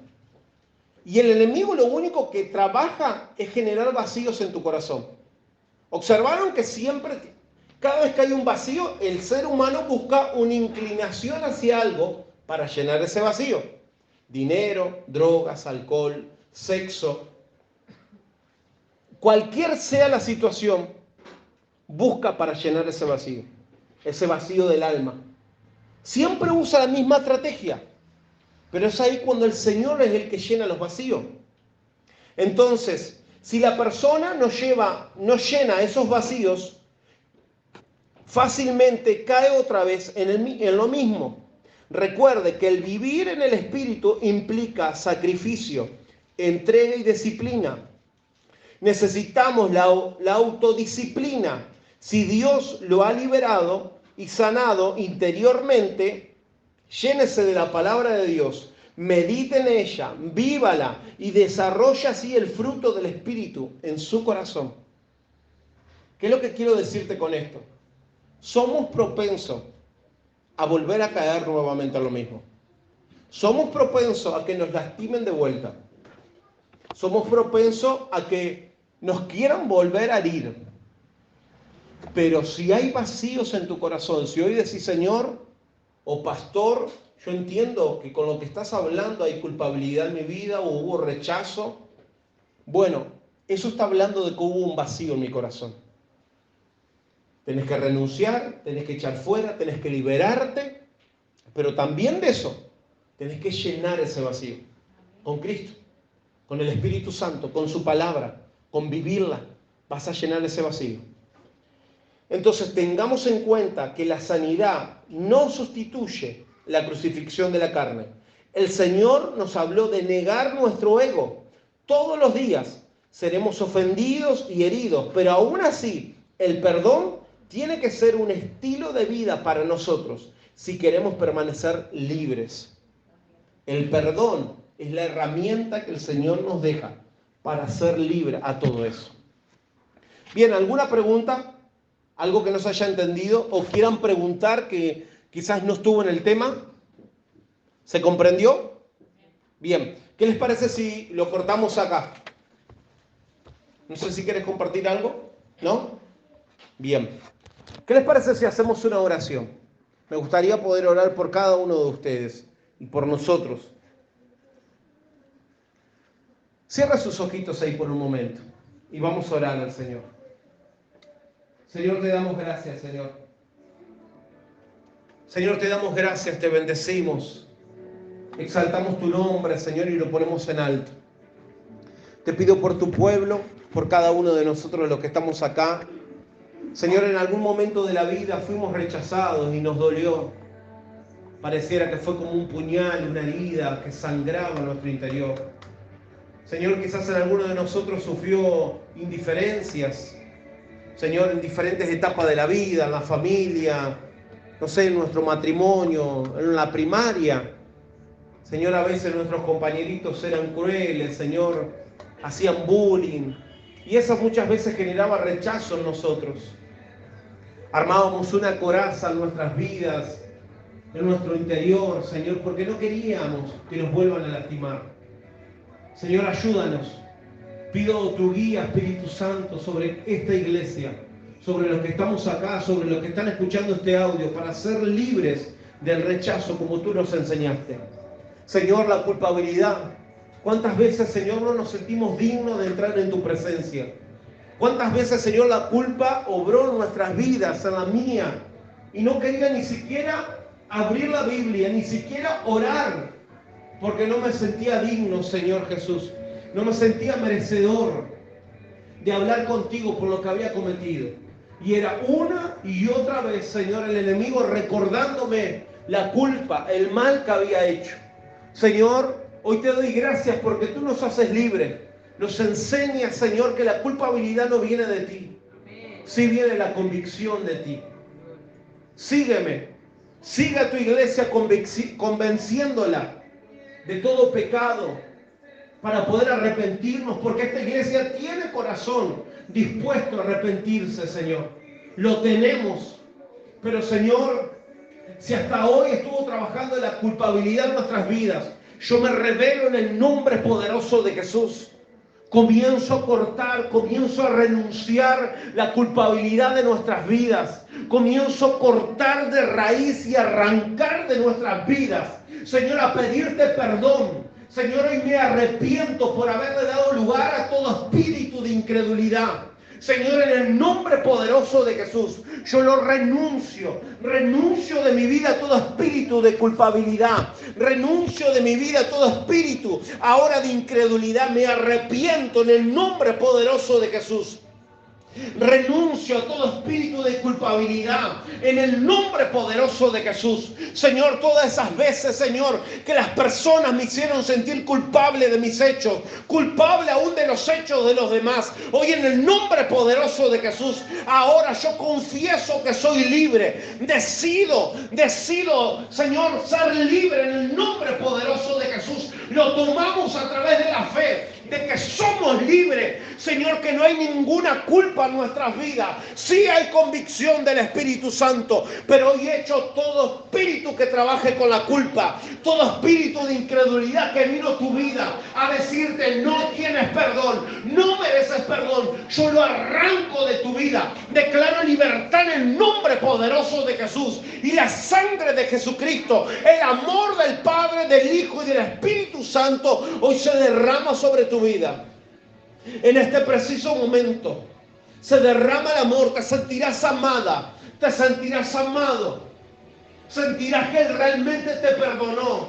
Y el enemigo lo único que trabaja es generar vacíos en tu corazón. Observaron que siempre, cada vez que hay un vacío, el ser humano busca una inclinación hacia algo para llenar ese vacío. Dinero, drogas, alcohol, sexo. Cualquier sea la situación, busca para llenar ese vacío del alma. Siempre usa la misma estrategia, pero es ahí cuando el Señor es el que llena los vacíos. Entonces, si la persona no llena esos vacíos, fácilmente cae otra vez en lo mismo. Recuerde que el vivir en el Espíritu implica sacrificio, entrega y disciplina. Necesitamos la autodisciplina. Si Dios lo ha liberado y sanado interiormente, llénese de la palabra de Dios, medite en ella, vívala y desarrolla así el fruto del Espíritu en su corazón. ¿Qué es lo que quiero decirte con esto? Somos propensos a volver a caer nuevamente a lo mismo. Somos propensos a que nos lastimen de vuelta. Somos propensos a que nos quieran volver a herir. Pero si hay vacíos en tu corazón, si hoy decís, Señor o pastor, yo entiendo que con lo que estás hablando hay culpabilidad en mi vida o hubo rechazo. Bueno, eso está hablando de que hubo un vacío en mi corazón. Tenés que renunciar, tenés que echar fuera, tenés que liberarte, pero también de eso tenés que llenar ese vacío con Cristo, con el Espíritu Santo, con su palabra, con vivirla. Vas a llenar ese vacío. Entonces tengamos en cuenta que la sanidad no sustituye la crucifixión de la carne. El Señor nos habló de negar nuestro ego. Todos los días seremos ofendidos y heridos, pero aún así el perdón tiene que ser un estilo de vida para nosotros si queremos permanecer libres. El perdón es la herramienta que el Señor nos deja para ser libre a todo eso. Bien, ¿alguna pregunta? ¿Algo que no se haya entendido o quieran preguntar que quizás no estuvo en el tema? ¿Se comprendió? Bien, ¿qué les parece si lo cortamos acá? No sé si quieres compartir algo, ¿no? Bien. ¿Qué les parece si hacemos una oración? Me gustaría poder orar por cada uno de ustedes y por nosotros. Cierra sus ojitos ahí por un momento y vamos a orar al Señor. Señor, te damos gracias, Señor. Señor, te damos gracias, te bendecimos. Exaltamos tu nombre, Señor, y lo ponemos en alto. Te pido por tu pueblo, por cada uno de nosotros los que estamos acá. Señor, en algún momento de la vida fuimos rechazados y nos dolió. Pareciera que fue como un puñal, una herida que sangraba en nuestro interior. Señor, quizás en alguno de nosotros sufrió indiferencias. Señor, en diferentes etapas de la vida, en la familia, no sé, en nuestro matrimonio, en la primaria. Señor, a veces nuestros compañeritos eran crueles, Señor, hacían bullying. Y eso muchas veces generaba rechazo en nosotros. Armábamos una coraza en nuestras vidas, en nuestro interior, Señor, porque no queríamos que nos vuelvan a lastimar. Señor, ayúdanos. Pido tu guía, Espíritu Santo, sobre esta iglesia, sobre los que estamos acá, sobre los que están escuchando este audio, para ser libres del rechazo como tú nos enseñaste. Señor, la culpabilidad. ¿Cuántas veces, Señor, no nos sentimos dignos de entrar en tu presencia? ¿Cuántas veces, Señor, la culpa obró en nuestras vidas, en la mía? Y no quería ni siquiera abrir la Biblia, ni siquiera orar, porque no me sentía digno, Señor Jesús. No me sentía merecedor de hablar contigo por lo que había cometido. Y era una y otra vez, Señor, el enemigo recordándome la culpa, el mal que había hecho. Señor, hoy te doy gracias porque tú nos haces libres. Nos enseñas, Señor, que la culpabilidad no viene de ti. Sí viene la convicción de ti. Sígueme. Siga a tu iglesia convenciéndola de todo pecado, para poder arrepentirnos, porque esta iglesia tiene corazón dispuesto a arrepentirse, Señor. Lo tenemos. Pero, Señor, si hasta hoy estuvo trabajando en la culpabilidad en nuestras vidas, yo me revelo en el nombre poderoso de Jesús. Comienzo a cortar, comienzo a renunciar la culpabilidad de nuestras vidas. Comienzo a cortar de raíz y arrancar de nuestras vidas. Señor, a pedirte perdón. Señor, hoy me arrepiento por haberle dado lugar a todo espíritu de incredulidad. Señor, en el nombre poderoso de Jesús, yo lo renuncio de mi vida a todo espíritu de culpabilidad, renuncio de mi vida a todo espíritu ahora de incredulidad, me arrepiento en el nombre poderoso de Jesús. Renuncio a todo espíritu de culpabilidad en el nombre poderoso de Jesús. Señor, todas esas veces, Señor, que las personas me hicieron sentir culpable de mis hechos, culpable aún de los hechos de los demás, hoy en el nombre poderoso de Jesús, ahora yo confieso que soy libre. Decido, Señor, ser libre en el nombre poderoso de Jesús. Lo tomamos a través de la fe de que somos libres. Señor, que no hay ninguna culpa en nuestras vidas. Sí hay convicción del Espíritu Santo, pero hoy echo todo espíritu que trabaje con la culpa, todo espíritu de incredulidad que vino a tu vida a decirte no tienes perdón, no mereces perdón. Yo lo arranco de tu vida. Declaro libertad en el nombre poderoso de Jesús, y la sangre de Jesucristo, el amor del Padre, del Hijo y del Espíritu Santo hoy se derrama sobre tu vida. En este preciso momento se derrama el amor. Te sentirás amada, te sentirás amado, sentirás que Él realmente te perdonó.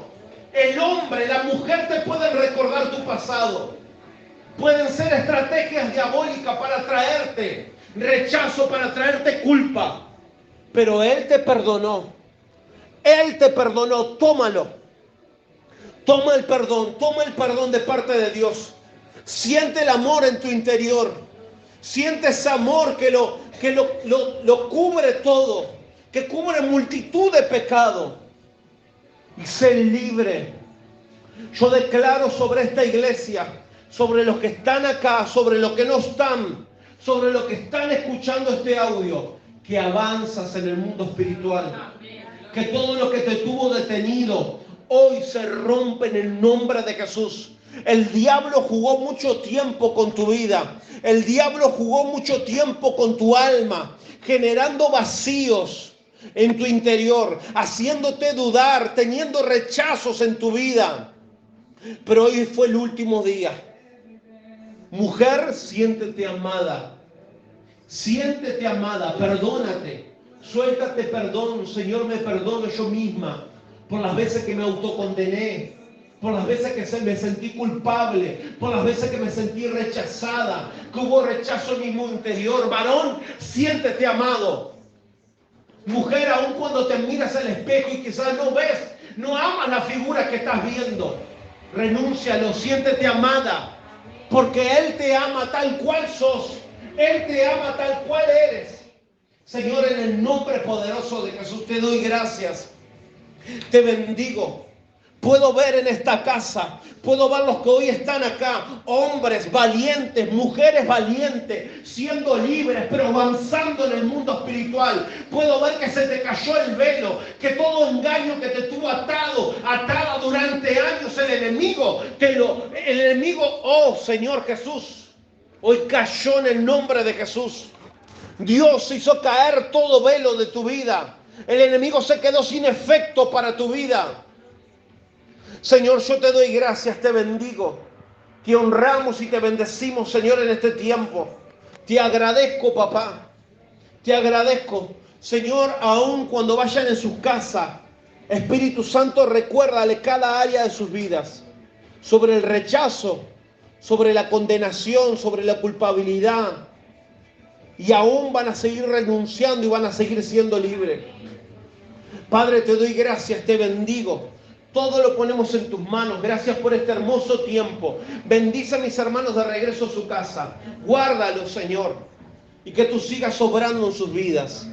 El hombre, la mujer te pueden recordar tu pasado, pueden ser estrategias diabólicas para traerte rechazo, para traerte culpa, pero Él te perdonó. Él te perdonó. Tómalo. Toma el perdón de parte de Dios. Siente el amor en tu interior. Siente ese amor que lo cubre todo, que cubre multitud de pecados. Y sé libre. Yo declaro sobre esta iglesia, sobre los que están acá, sobre los que no están, sobre los que están escuchando este audio, que avanzas en el mundo espiritual. Que todo lo que te tuvo detenido hoy se rompe en el nombre de Jesús. El diablo jugó mucho tiempo con tu vida. El diablo jugó mucho tiempo con tu alma, generando vacíos en tu interior, haciéndote dudar, teniendo rechazos en tu vida. Pero hoy fue el último día. Mujer, siéntete amada. Siéntete amada, perdónate. Suéltate perdón. Señor, me perdono yo misma por las veces que me autocondené, por las veces que me sentí culpable, por las veces que me sentí rechazada, que hubo rechazo en mi interior. Varón, siéntete amado. Mujer, aun cuando te miras al espejo y quizás no ves, no amas la figura que estás viendo, renúncialo, siéntete amada, porque Él te ama tal cual sos. Él te ama tal cual eres. Señor, en el nombre poderoso de Jesús te doy gracias. Te bendigo. Puedo ver en esta casa, puedo ver los que hoy están acá, hombres valientes, mujeres valientes, siendo libres, pero avanzando en el mundo espiritual. Puedo ver que se te cayó el velo, que todo engaño que te tuvo atada durante años el enemigo, oh Señor Jesús, hoy cayó en el nombre de Jesús. Dios hizo caer todo velo de tu vida. El enemigo se quedó sin efecto para tu vida. Señor, yo te doy gracias, te bendigo. Te honramos y te bendecimos, Señor, en este tiempo. Te agradezco, papá. Te agradezco. Señor, aun cuando vayan en sus casas, Espíritu Santo, recuérdale cada área de sus vidas. Sobre el rechazo, sobre la condenación, sobre la culpabilidad. Y aún van a seguir renunciando y van a seguir siendo libres. Padre, te doy gracias, te bendigo. Todo lo ponemos en tus manos. Gracias por este hermoso tiempo. Bendice a mis hermanos de regreso a su casa. Guárdalos, Señor. Y que tú sigas obrando en sus vidas.